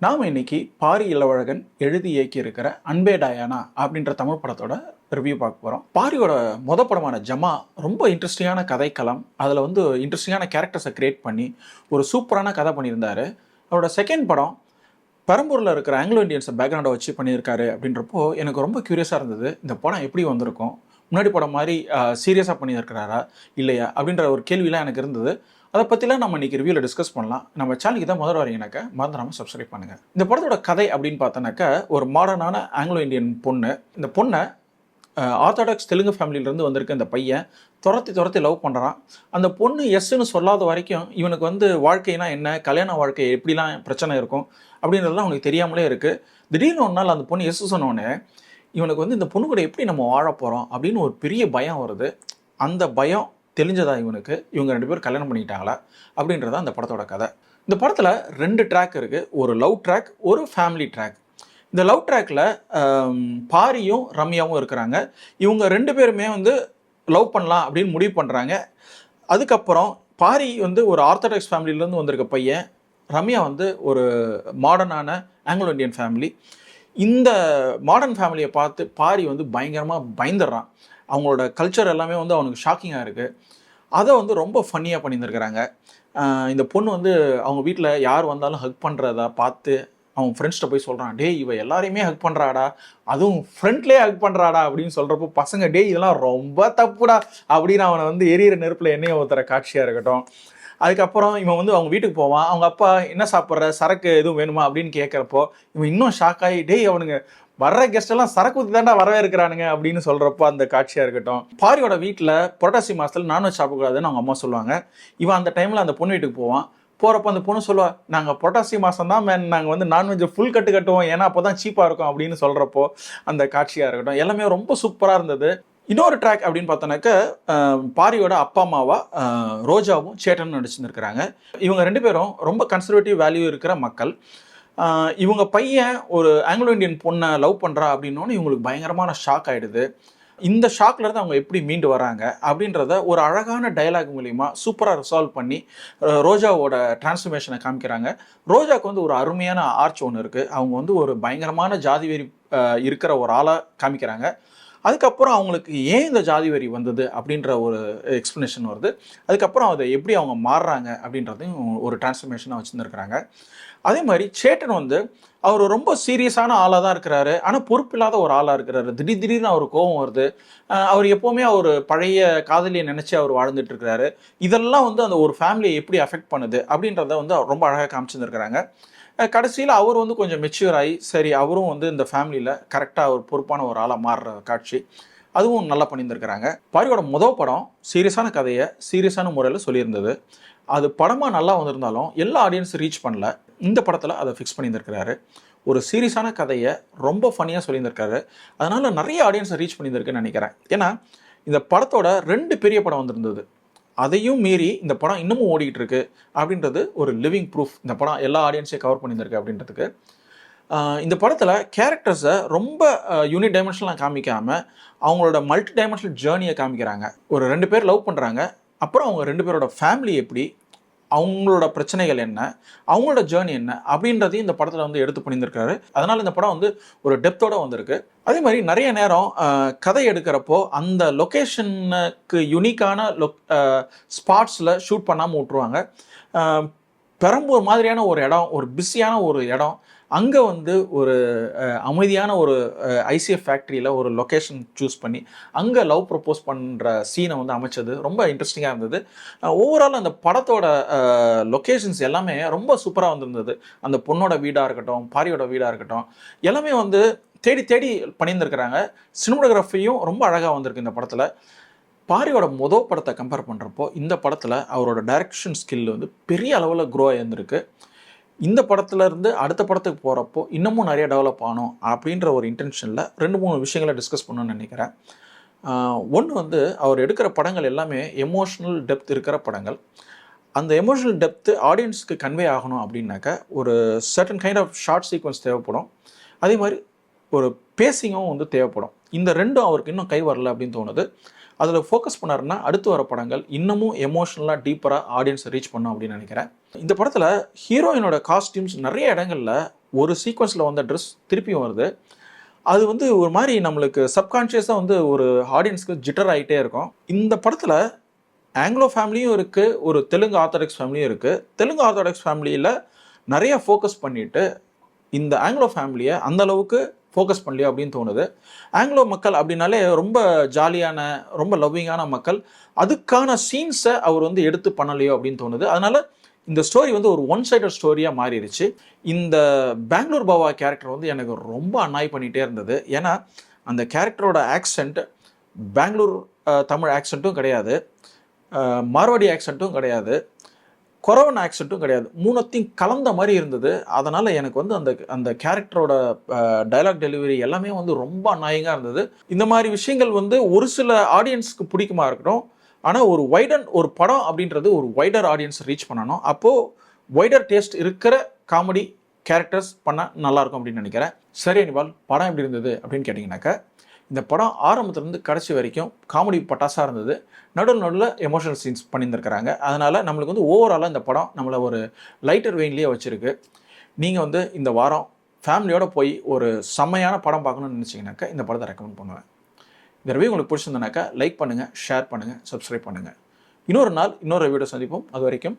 நாம் இன்னைக்கு பாரி இளவழகன் எழுதி இயக்கி இருக்கிற அன்பே டயானா அப்படின்ற தமிழ் படத்தோட ரிவ்யூ பார்க்க போகிறோம். பாரியோட படமான ஜமா ரொம்ப இன்ட்ரெஸ்டிங்கான கதைக்களம். அதில் இன்ட்ரெஸ்டிங்கான கேரக்டர்ஸை கிரியேட் பண்ணி ஒரு சூப்பரான கதை பண்ணியிருந்தாரு. அவரோட செகண்ட் படம் பெரம்பூரில் இருக்கிற ஆங்கிலோ இண்டியன்ஸை பேக்ரவுண்டை வச்சு பண்ணியிருக்காரு. அப்படின்றப்போ எனக்கு ரொம்ப க்யூரியஸாக இருந்தது, இந்த படம் எப்படி வந்திருக்கும், முன்னாடி படம் மாதிரி சீரியஸாக பண்ணியிருக்கிறாரா இல்லையா அப்படின்ற ஒரு கேள்வியெலாம் எனக்கு இருந்தது. அதை பற்றிலாம் நம்ம இன்றைக்கி ரிவ்யூவில் டிஸ்கஸ் பண்ணலாம். நம்ம சேனலுக்கு தான் முதல்ல வரீங்கனாக்கா மறந்துடாமல் சப்ஸ்கிரைப் பண்ணுங்கள். இந்த படத்தோட கதை அப்படின்னு பார்த்தோன்னாக்கா, ஒரு மாடர்னான ஆங்கிலோ இண்டியன் பொண்ணு. இந்த பொண்ணை ஆர்த்தடாக்ஸ் தெலுங்கு ஃபேமிலியிலேருந்து வந்திருக்க இந்த பையன் துரத்தி லவ் பண்ணுறான். அந்த பொண்ணு எஸ்ன்னு சொல்லாத வரைக்கும் இவனுக்கு வாழ்க்கைனா என்ன, கல்யாண வாழ்க்கை எப்படிலாம் பிரச்சனை இருக்கும் அப்படின்றதுலாம் அவனுக்கு தெரியாமலே இருக்குது. திடீர்னு ஒரு நாள் அந்த பொண்ணு எஸ் சொன்னோடனே இவனுக்கு இந்த பொண்ணு கூட எப்படி நம்ம வாழ போகிறோம் அப்படின்னு ஒரு பெரிய பயம் வருது. அந்த பயம் தெளிஞ்சதா இவங்க ரெண்டு பேரும் கல்யாணம் பண்ணிக்கிட்டாங்களா அப்படின்றத அந்த படத்தோட கதை. இந்த படத்தில் 2 ட்ராக் இருக்குது. ஒரு லவ் ட்ராக், ஒரு ஃபேமிலி ட்ராக். இந்த லவ் ட்ராக்கில் பாரியும் ரம்யாவும் இருக்கிறாங்க. இவங்க 2 பேருமே லவ் பண்ணலாம் அப்படின்னு முடிவு பண்ணுறாங்க. அதுக்கப்புறம் பாரி ஒரு ஆர்த்தடாக்ஸ் ஃபேமிலியிலேருந்து வந்திருக்க பையன், ரம்யா ஒரு மாடர்னான ஆங்கிலோ இண்டியன் ஃபேமிலி. இந்த மாடர்ன் ஃபேமிலியை பார்த்து பாரி பயங்கரமாக பயந்துடுறான். அவங்களோட கல்ச்சர் எல்லாமே அவனுக்கு ஷாக்கிங்காக இருக்குது. அதை ரொம்ப ஃபன்னியாக பண்ணியிருந்துருக்கிறாங்க. இந்த பொண்ணு அவங்க வீட்டில் யார் வந்தாலும் ஹக் பண்ணுறதா பார்த்து அவன் ஃப்ரெண்ட்ஸ்கிட்ட போய் சொல்கிறான், டே இவ எல்லாரையுமே ஹக் பண்ணுறாடா, அதுவும் ஃப்ரெண்ட்லேயே ஹக் பண்ணுறாடா அப்படின்னு சொல்கிறப்போ பசங்க, டே இதெல்லாம் ரொம்ப தப்புடா அப்படின்னு அவனை எரியிற நெருப்பில் எண்ணெயை ஊற்றுற காட்சியாக இருக்கட்டும். அதுக்கப்புறம் இவன் அவங்க வீட்டுக்கு போவான். அவங்க அப்பா என்ன சாப்பிட்ற, சரக்கு எதுவும் வேணுமா அப்படின்னு கேட்குறப்போ இவன் இன்னும் ஷாக் ஆகி, டே அவனுங்க வர்ற கெஸ்ட் எல்லாம் சரக்கு ஊற்றி தாண்டா வரவே இருக்கிறானுங்க அப்படின்னு சொல்கிறப்போ அந்த காட்சியாக இருக்கட்டும். பாரியோட வீட்டில் புரட்டாசி மாதத்தில் நான்வெஜ் சாப்பிடக்கூடாதுன்னு அவங்க அம்மா சொல்லுவாங்க. இவன் அந்த டைமில் அந்த பொண்ணு வீட்டுக்கு போவான். போகிறப்போ அந்த பொண்ணு சொல்லுவா, நாங்கள் புரட்டாசி மாதம் தான் நாங்கள் நான்வெஜ்ஜை ஃபுல் கட்டுவோம், ஏன்னா அப்போ தான் சீப்பாக இருக்கும் அப்படின்னு சொல்கிறப்போ அந்த காட்சியாக இருக்கட்டும். எல்லாமே ரொம்ப சூப்பராக இருந்தது. இன்னொரு ட்ராக் அப்படின்னு பார்த்தோன்னாக்க, பாரியோட அப்பா அம்மாவா ரோஜாவும் சேட்டனும் நடிச்சுருக்கிறாங்க. இவங்க 2 பேரும் ரொம்ப கன்சர்வேட்டிவ் வேல்யூ இருக்கிற மக்கள். இவங்க பையன் ஒரு ஆங்கிலோ இண்டியன் பொண்ணை லவ் பண்ணுறா அப்படின்னோன்னு இவங்களுக்கு பயங்கரமான ஷாக் ஆகிடுது. இந்த ஷாக்லேருந்து அவங்க எப்படி மீண்டு வராங்க அப்படின்றத ஒரு அழகான டயலாக் மூலிமா சூப்பராக ரிசால்வ் பண்ணி ரோஜாவோட டிரான்ஸ்ஃபர்மேஷனை காமிக்கிறாங்க. ரோஜாவுக்கு ஒரு அருமையான ஆர்ச் ஒன்று இருக்குது. அவங்க ஒரு பயங்கரமான ஜாதி வெறி இருக்கிற ஒரு ஆளாக காமிக்கிறாங்க. அதுக்கப்புறம் அவங்களுக்கு ஏன் இந்த ஜாதி வரி வந்தது அப்படின்ற ஒரு எக்ஸ்ப்ளனேஷன் வருது. அதுக்கப்புறம் அதை எப்படி அவங்க மாறுறாங்க அப்படின்றதையும் ஒரு டிரான்ஸ்ஃபர்மேஷனாக வச்சுருந்துருக்குறாங்க. அதே மாதிரி சேட்டன் அவர் ரொம்ப சீரியஸான ஆளாக தான் இருக்கிறாரு, ஆனால் பொறுப்பில்லாத ஒரு ஆளாக இருக்கிறாரு. திடீர்னு அவர் கோபம் வருது. அவர் எப்போவுமே அவர் பழைய காதலியை நினச்சி அவர் வாழ்ந்துட்டு இருக்கிறாரு. இதெல்லாம் அந்த ஒரு ஃபேமிலியை எப்படி அஃபெக்ட் பண்ணுது அப்படின்றத ரொம்ப அழகாக காமிச்சிருந்துருக்கிறாங்க. கடைசியில் அவர் கொஞ்சம் மெச்சூர் ஆகி, சரி அவரும் இந்த ஃபேமிலியில் கரெக்டாக ஒரு பொறுப்பான ஒரு ஆளாக மாறுற காட்சி, அதுவும் நல்லா பண்ணியிருந்துருக்கிறாங்க. பாரியோட படம் சீரியஸான கதையை சீரியஸான முறையில் சொல்லியிருந்தது. அது படமாக நல்லா வந்திருந்தாலும் எல்லா ஆடியன்ஸும் ரீச் பண்ணல. இந்த படத்தில் அதை ஃபிக்ஸ் பண்ணியிருந்திருக்கிறாரு. ஒரு சீரியஸான கதையை ரொம்ப ஃபன்னியாக சொல்லியிருந்திருக்காரு. அதனால் நிறைய ஆடியன்ஸை ரீச் பண்ணியிருக்குன்னு நினைக்கிறேன். ஏன்னா இந்த படத்தோட 2 பெரிய படம் வந்திருந்தது. அதையும் மீறி இந்த படம் இன்னமும் ஓடிக்கிட்டு இருக்கு அப்படின்றது ஒரு லிவிங் ப்ரூஃப். இந்த படம் எல்லா ஆடியன்ஸையும் கவர் பண்ணியிருந்திருக்கு அப்படின்றதுக்கு. இந்த படத்தில் கேரக்டர்ஸை ரொம்ப யூனிட் டைமென்ஷன்லாம் காமிக்காமல் அவங்களோட மல்டி டைமென்ஷனல் ஜேர்னியை காமிக்கிறாங்க. ஒரு 2 பேர் லவ் பண்ணுறாங்க, அப்புறம் அவங்க 2 பேரோட ஃபேமிலி எப்படி, அவங்களோட பிரச்சனைகள் என்ன, அவங்களோட ஜேர்னி என்ன அப்படின்றதையும் இந்த படத்தில் எடுத்து பண்ணியிருந்திருக்காரு. அதனால் இந்த படம் ஒரு டெப்த்தோடு வந்திருக்கு. அதே மாதிரி நிறைய நேரம் கதை எடுக்கிறப்போ அந்த லொக்கேஷனுக்கு யுனிக்கான ஸ்பாட்ஸில் ஷூட் பண்ணாமல் விட்ருவாங்க. பெரம்பூர் மாதிரியான ஒரு இடம், ஒரு பிஸியான ஒரு இடம், அங்கே ஒரு அமைதியான ஒரு ஐசிஎஃப் ஃபேக்ட்ரியில் ஒரு லொக்கேஷன் சூஸ் பண்ணி அங்கே லவ் ப்ரப்போஸ் பண்ணுற சீனை அமைச்சது ரொம்ப இன்ட்ரெஸ்டிங்காக இருந்தது. ஓவரால் அந்த படத்தோட லொக்கேஷன்ஸ் எல்லாமே ரொம்ப சூப்பராக வந்திருந்தது. அந்த பொண்ணோட வீடாக இருக்கட்டும், பாரியோட வீடாக இருக்கட்டும், எல்லாமே தேடி பண்ணியிருந்துருக்கிறாங்க. சினிமோகிராஃபியும் ரொம்ப அழகாக வந்திருக்கு இந்த படத்தில். பாரியோட படத்தை கம்பேர் பண்ணுறப்போ இந்த படத்தில் அவரோட டைரக்ஷன் ஸ்கில் பெரிய அளவில் க்ரோ ஆகியிருந்திருக்கு. இந்த படத்துலேருந்து அடுத்த படத்துக்கு போகிறப்போ இன்னமும் நிறைய டெவலப் ஆகணும் அப்படின்ற ஒரு இன்டென்ஷனில் 2-3 விஷயங்களை டிஸ்கஸ் பண்ணணும்னு நினைக்கிறேன். ஒன்று அவர் எடுக்கிற படங்கள் எல்லாமே எமோஷ்னல் டெப்த் இருக்கிற படங்கள். அந்த எமோஷ்னல் டெப்த்து ஆடியன்ஸுக்கு கன்வே ஆகணும் அப்படின்னாக்கா ஒரு certain kind of short sequence தேவைப்படும். அதே மாதிரி ஒரு பேசிங்கும் தேவைப்படும். இந்த 2ம் அவருக்கு இன்னும் கை வரல அப்படின்னு தோணுது. அதில் ஃபோக்கஸ் பண்ணாருன்னா அடுத்து வர படங்கள் இன்னமும் எமோஷ்னலாக டீப்பராக ஆடியன்ஸை ரீச் பண்ணும் அப்படின்னு நினைக்கிறேன். இந்த படத்தில் ஹீரோயினோட காஸ்டியூம்ஸ் நிறைய இடங்களில் ஒரு சீக்வன்ஸில் வந்த ட்ரெஸ் திருப்பியும் வருது. அது வந்து ஒரு மாதிரி நம்மளுக்கு சப்கான்ஷியஸாக வந்து ஒரு ஆடியன்ஸ்க்கு ஜிட்டர் ஆகிட்டே இருக்கும். இந்த படத்தில் ஆங்கிலோ ஃபேமிலியும் இருக்குது, ஒரு தெலுங்கு ஆர்த்தடாக்ஸ் ஃபேமிலியும் இருக்குது. தெலுங்கு ஆர்த்தடாக்ஸ் ஃபேமிலியில் நிறைய ஃபோக்கஸ் பண்ணிவிட்டு இந்த ஆங்கிலோ ஃபேமிலியை அந்தளவுக்கு ஃபோக்கஸ் பண்ணலையோ அப்படின்னு தோணுது. ஆங்கிலோ மக்கள் அப்படின்னாலே ரொம்ப ஜாலியான, ரொம்ப லவ்விங்கான மக்கள். அதுக்கான சீன்ஸை அவர் வந்து எடுத்து பண்ணலையோ அப்படின்னு தோணுது. அதனால் இந்த ஸ்டோரி வந்து ஒரு ஒன் சைடட் ஸ்டோரியாக மாறிடுச்சு. இந்த பெங்களூர் பாவா கேரக்டர் வந்து எனக்கு ரொம்ப அன்னாய் பண்ணிகிட்டே இருந்தது. ஏன்னா அந்த கேரக்டரோட ஆக்சென்ட் பெங்களூர் தமிழ் ஆக்சென்ட்டும் கிடையாது, மார்வாடி ஆக்சென்ட்டும் கிடையாது, கொரவன் ஆக்சென்ட்டும் கிடையாது. மூணுத்தையும் கலந்த மாதிரி இருந்தது. அதனால் எனக்கு வந்து அந்த கேரக்டரோட டைலாக் டெலிவரி எல்லாமே வந்து ரொம்ப அன்னாயிங்காக இருந்தது. இந்த மாதிரி விஷயங்கள் வந்து ஒரு சில ஆடியன்ஸ்க்கு பிடிக்குமா இருக்கட்டும். ஆனால் ஒரு படம் அப்படின்றது ஒரு வைடர் ஆடியன்ஸ் ரீச் பண்ணணும். அப்போது வைடர் டேஸ்ட் இருக்கிற காமெடி கேரக்டர்ஸ் பண்ணால் நல்லாயிருக்கும் அப்படின்னு நினைக்கிறேன். சரி அனிபால், படம் எப்படி இருந்தது அப்படின்னு கேட்டிங்கனாக்கா, இந்த படம் ஆரம்பத்துலேருந்து கடைசி வரைக்கும் காமெடி பட்டாசாக இருந்தது. நடுவில் எமோஷனல் சீன்ஸ் பண்ணியிருந்துருக்கிறாங்க. அதனால் நம்மளுக்கு வந்து ஓவராலாக இந்த படம் நம்மளை ஒரு லைட்டர் வெயின்லேயே வச்சுருக்கு. நீங்கள் வந்து இந்த வாரம் ஃபேமிலியோடு போய் ஒரு செம்மையான படம் பார்க்கணுன்னு நினச்சிங்கனாக்கா இந்த படத்தை ரெக்கமெண்ட் பண்ணுவேன். இந்த ரிவ்யூ உங்களுக்கு பிடிச்சிருந்தனாக்கா லைக் பண்ணுங்கள், ஷேர் பண்ணுங்கள், சப்ஸ்கிரைப் பண்ணுங்கள். இன்னொரு நாள் இன்னொரு வீடியோ சந்திப்போம். அது வரைக்கும்